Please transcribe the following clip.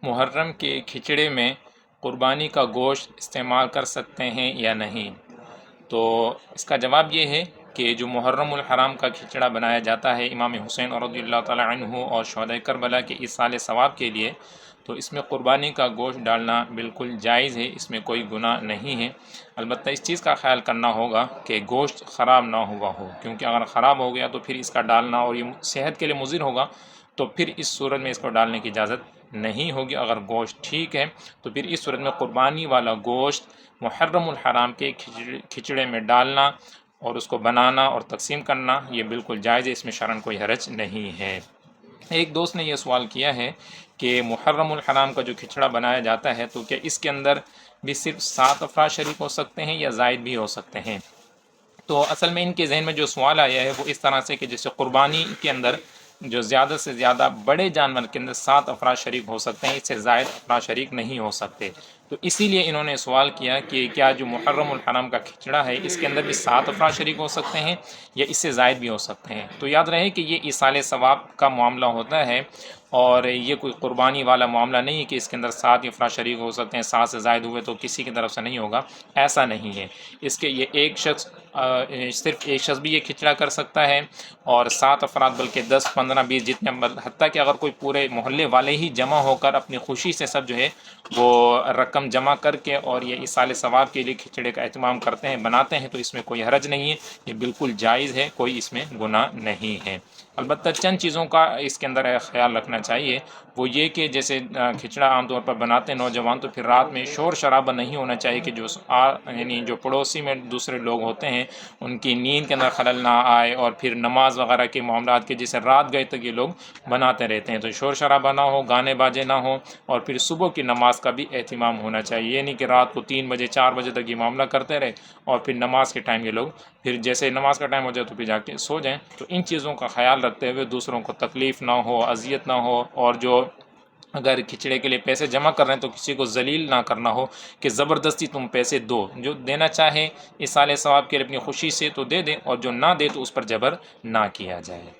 محرم کے کھچڑے میں قربانی کا گوشت استعمال کر سکتے ہیں یا نہیں؟ تو اس کا جواب یہ ہے کہ جو محرم الحرام کا کھچڑا بنایا جاتا ہے امام حسین رضی اللہ تعالیٰ عنہ اور شہداء کربلا کے ایصال ثواب کے لیے، تو اس میں قربانی کا گوشت ڈالنا بالکل جائز ہے، اس میں کوئی گناہ نہیں ہے۔ البتہ اس چیز کا خیال کرنا ہوگا کہ گوشت خراب نہ ہوا ہو، کیونکہ اگر خراب ہو گیا تو پھر اس کا ڈالنا اور یہ صحت کے لیے مضر ہوگا، تو پھر اس صورت میں اس کو ڈالنے کی اجازت نہیں ہوگی۔ اگر گوشت ٹھیک ہے تو پھر اس صورت میں قربانی والا گوشت محرم الحرام کے کھچڑے میں ڈالنا اور اس کو بنانا اور تقسیم کرنا یہ بالکل جائز ہے، اس میں شرعاً کوئی حرج نہیں ہے۔ ایک دوست نے یہ سوال کیا ہے کہ محرم الحرام کا جو کھچڑا بنایا جاتا ہے تو کیا اس کے اندر بھی صرف 7 افراد شریک ہو سکتے ہیں یا زائد بھی ہو سکتے ہیں؟ تو اصل میں ان کے ذہن میں جو سوال آیا ہے وہ اس طرح سے کہ جیسے قربانی کے اندر جو زیادہ سے زیادہ بڑے جانور کے اندر 7 افراد شریک ہو سکتے ہیں، اس سے زائد افراد شریک نہیں ہو سکتے، تو اسی لیے انہوں نے سوال کیا کہ کیا جو محرم الحرام کا کھچڑا ہے اس کے اندر بھی 7 افراد شریک ہو سکتے ہیں یا اس سے زائد بھی ہو سکتے ہیں؟ تو یاد رہے کہ یہ ایصال ثواب کا معاملہ ہوتا ہے اور یہ کوئی قربانی والا معاملہ نہیں ہے کہ اس کے اندر 7 افراد شریک ہو سکتے ہیں، 7 سے زائد ہوئے تو کسی کی طرف سے نہیں ہوگا، ایسا نہیں ہے۔ اس کے یہ ایک شخص صرف ایک شخص بھی یہ کھچڑا کر سکتا ہے اور 7 افراد بلکہ 10 15 20 جتنے، حتیٰ کہ اگر کوئی پورے محلے والے ہی جمع ہو کر اپنی خوشی سے سب جو ہے وہ رقم جمع کر کے اور یہ ایصال ثواب کے لیے کھچڑے کا اہتمام کرتے ہیں، بناتے ہیں، تو اس میں کوئی حرج نہیں ہے، یہ بالکل جائز ہے، کوئی اس میں گناہ نہیں ہے۔ البتہ چند چیزوں کا اس کے اندر خیال رکھنا چاہیے، وہ یہ کہ جیسے کھچڑا عام طور پر بناتے ہیں نوجوان، تو پھر رات میں شور شرابہ نہیں ہونا چاہیے کہ یعنی جو پڑوسی میں دوسرے لوگ ہوتے ہیں ان کی نیند کے اندر خلل نہ آئے، اور پھر نماز وغیرہ کے معاملات کے جیسے رات گئے تک یہ لوگ بناتے رہتے ہیں، تو شور شرابہ نہ ہو، گانے باجے نہ ہوں، اور پھر صبح کی نماز کا بھی اہتمام ہونا چاہیے، یہ نہیں کہ رات کو 3 بجے 4 بجے تک یہ معاملہ کرتے رہے اور پھر نماز کے ٹائم یہ لوگ پھر جیسے نماز کا ٹائم ہو جائے تو پھر جا کے سو جائیں۔ تو ان چیزوں کا خیال رکھتے ہوئے دوسروں کو تکلیف نہ ہو، اذیت نہ ہو، اور جو اگر کھچڑے کے لیے پیسے جمع کر رہے ہیں تو کسی کو ذلیل نہ کرنا ہو کہ زبردستی تم پیسے دو، جو دینا چاہے ایصال ثواب کے لیے اپنی خوشی سے تو دے دیں، اور جو نہ دے تو اس پر جبر نہ کیا جائے۔